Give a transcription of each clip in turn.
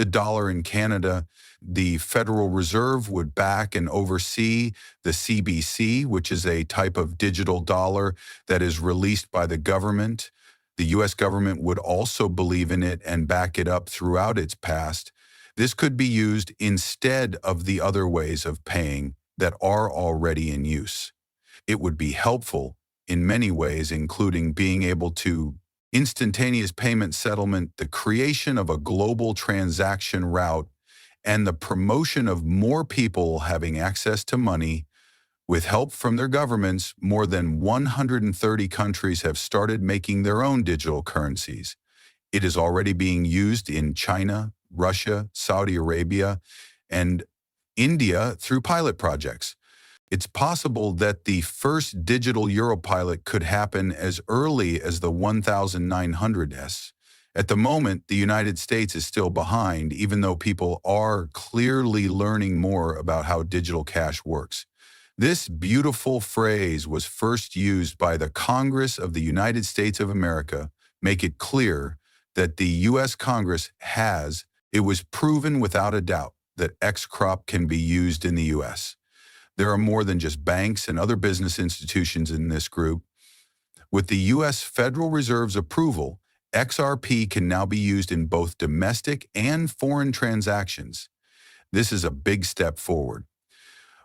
dollar in Canada, the Federal Reserve would back and oversee the CBC, which is a type of digital dollar that is released by the government. The U.S. government would also believe in it and back it up throughout its past. This could be used instead of the other ways of paying that are already in use. It would be helpful in many ways, including being able to instantaneous payment settlement, the creation of a global transaction route, and the promotion of more people having access to money. With help from their governments, more than 130 countries have started making their own digital currencies. It is already being used in China, Russia, Saudi Arabia, and India through pilot projects. It's possible that the first digital euro pilot could happen as early as the 1900s. At the moment, the United States is still behind, even though people are clearly learning more about how digital cash works. This beautiful phrase was first used by the Congress of the United States of America. Make it clear that the U.S. Congress it was proven without a doubt that XRP can be used in the U.S. There are more than just banks and other business institutions in this group. With the U.S. Federal Reserve's approval, XRP can now be used in both domestic and foreign transactions. This is a big step forward.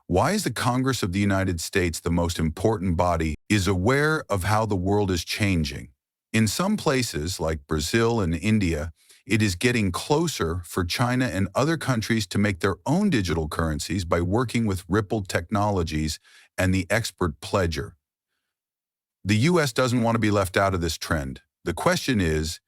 Why is the Congress of the United States the most important body? Is aware of how the world is changing. In some places, like Brazil and India, it is getting closer for China and other countries to make their own digital currencies by working with Ripple Technologies and the expert pledger. The U.S. doesn't want to be left out of this trend. The question is,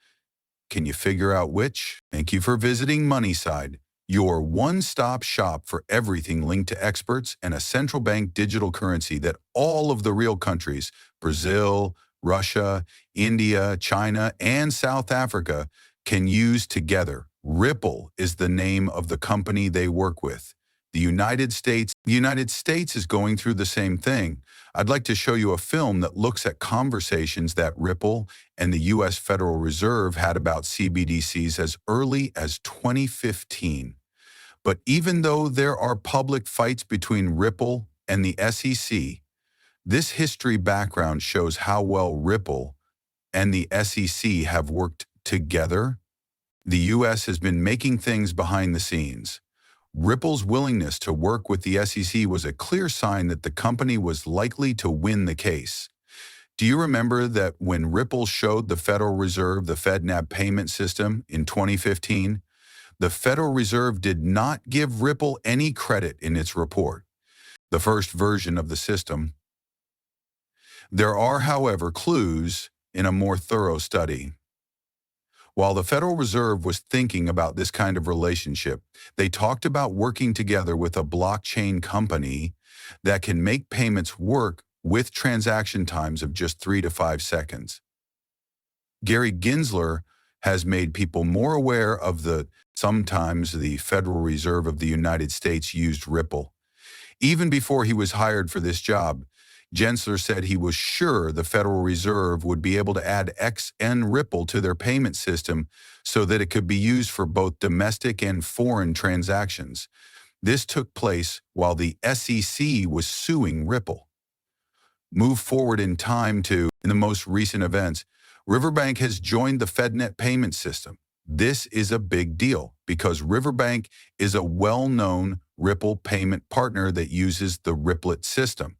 can you figure out which? Thank you for visiting MoneySide, your one-stop shop for everything linked to experts and a central bank digital currency that all of the real countries, Brazil, Russia, India, China, and South Africa, can use together. Ripple is the name of the company they work with. The United States is going through the same thing. I'd like to show you a film that looks at conversations that Ripple and the U.S. Federal Reserve had about CBDCs as early as 2015. But even though there are public fights between Ripple and the SEC, this history background shows how well Ripple and the SEC have worked together. The U.S. has been making things behind the scenes. Ripple's willingness to work with the SEC was a clear sign that the company was likely to win the case. Do you remember that when Ripple showed the Federal Reserve the FedNAP payment system in 2015, the Federal Reserve did not give Ripple any credit in its report, the first version of the system? There are, however, clues in a more thorough study. While the Federal Reserve was thinking about this kind of relationship, they talked about working together with a blockchain company that can make payments work with transaction times of just 3 to 5 seconds. Gary Gensler has made people more aware of sometimes the Federal Reserve of the United States used Ripple. Even before he was hired for this job, Gensler said he was sure the Federal Reserve would be able to add XN Ripple to their payment system so that it could be used for both domestic and foreign transactions. This took place while the SEC was suing Ripple. Move forward in time to, in the most recent events, Riverbank has joined the FedNet payment system. This is a big deal because Riverbank is a well-known Ripple payment partner that uses the Ripplet system.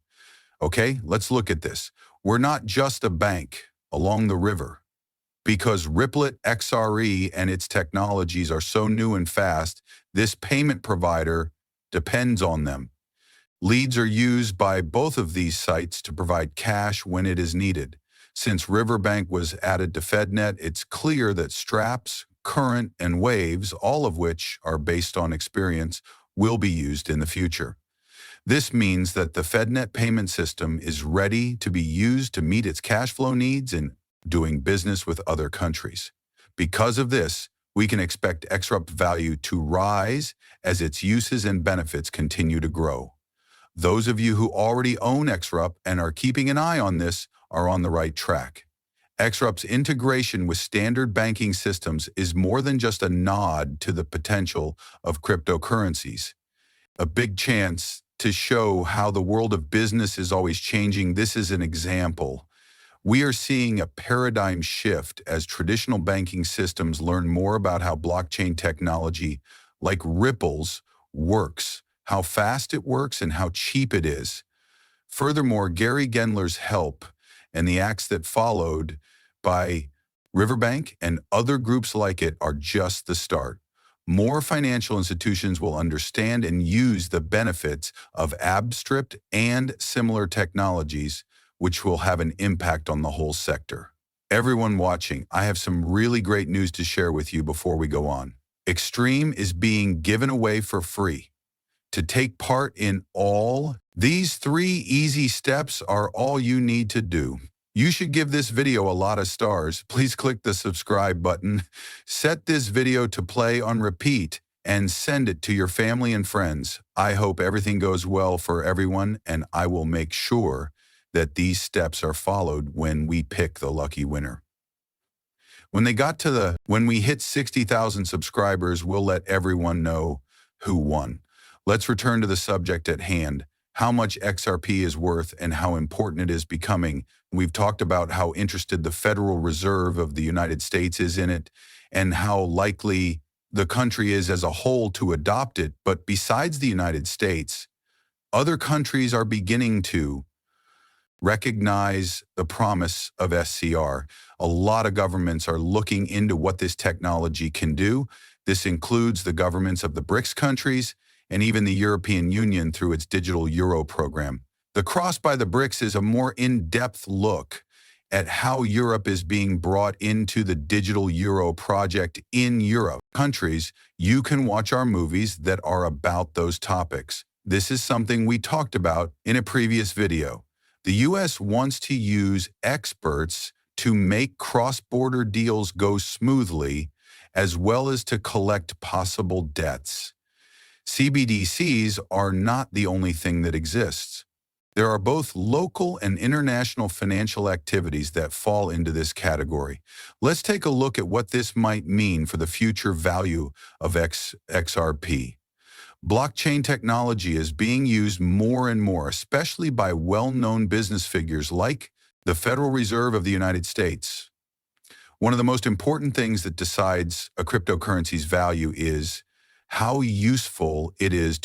Okay, let's look at this. We're not just a bank along the river. Because Ripplet XRE and its technologies are so new and fast, this payment provider depends on them. Leads are used by both of these sites to provide cash when it is needed. Since Riverbank was added to FedNet, it's clear that Straps, Current, and Waves, all of which are based on experience, will be used in the future. This means that the FedNet payment system is ready to be used to meet its cash flow needs and doing business with other countries. Because of this, we can expect XRP value to rise as its uses and benefits continue to grow. Those of you who already own XRP and are keeping an eye on this are on the right track. XRP's integration with standard banking systems is more than just a nod to the potential of cryptocurrencies. A big chance to show how the world of business is always changing. This is an example. We are seeing a paradigm shift as traditional banking systems learn more about how blockchain technology, like Ripple's, works, how fast it works, and how cheap it is. Furthermore, Gary Gendler's help and the acts that followed by Riverbank and other groups like it are just the start. More financial institutions will understand and use the benefits of abstract and similar technologies, which will have an impact on the whole sector. Everyone watching, I have some really great news to share with you before we go on. Extreme is being given away for free. To take part in all, these 3 easy steps are all you need to do. You should give this video a lot of stars. Please click the subscribe button, set this video to play on repeat, and send it to your family and friends. I hope everything goes well for everyone, and I will make sure that these steps are followed when we pick the lucky winner. When we hit 60,000 subscribers, we'll let everyone know who won. Let's return to the subject at hand, how much XRP is worth and how important it is becoming. We've talked about how interested the Federal Reserve of the United States is in it and how likely the country is as a whole to adopt it. But besides the United States, other countries are beginning to recognize the promise of SCR. A lot of governments are looking into what this technology can do. This includes the governments of the BRICS countries and even the European Union through its digital euro program. The Cross by the BRICS is a more in-depth look at how Europe is being brought into the digital euro project in Europe. Countries, you can watch our movies that are about those topics. This is something we talked about in a previous video. The US wants to use experts to make cross-border deals go smoothly, as well as to collect possible debts. CBDCs are not the only thing that exists. There are both local and international financial activities that fall into this category. Let's take a look at what this might mean for the future value of XRP. Blockchain technology is being used more and more, especially by well-known business figures like the Federal Reserve of the United States. One of the most important things that decides a cryptocurrency's value is how useful it is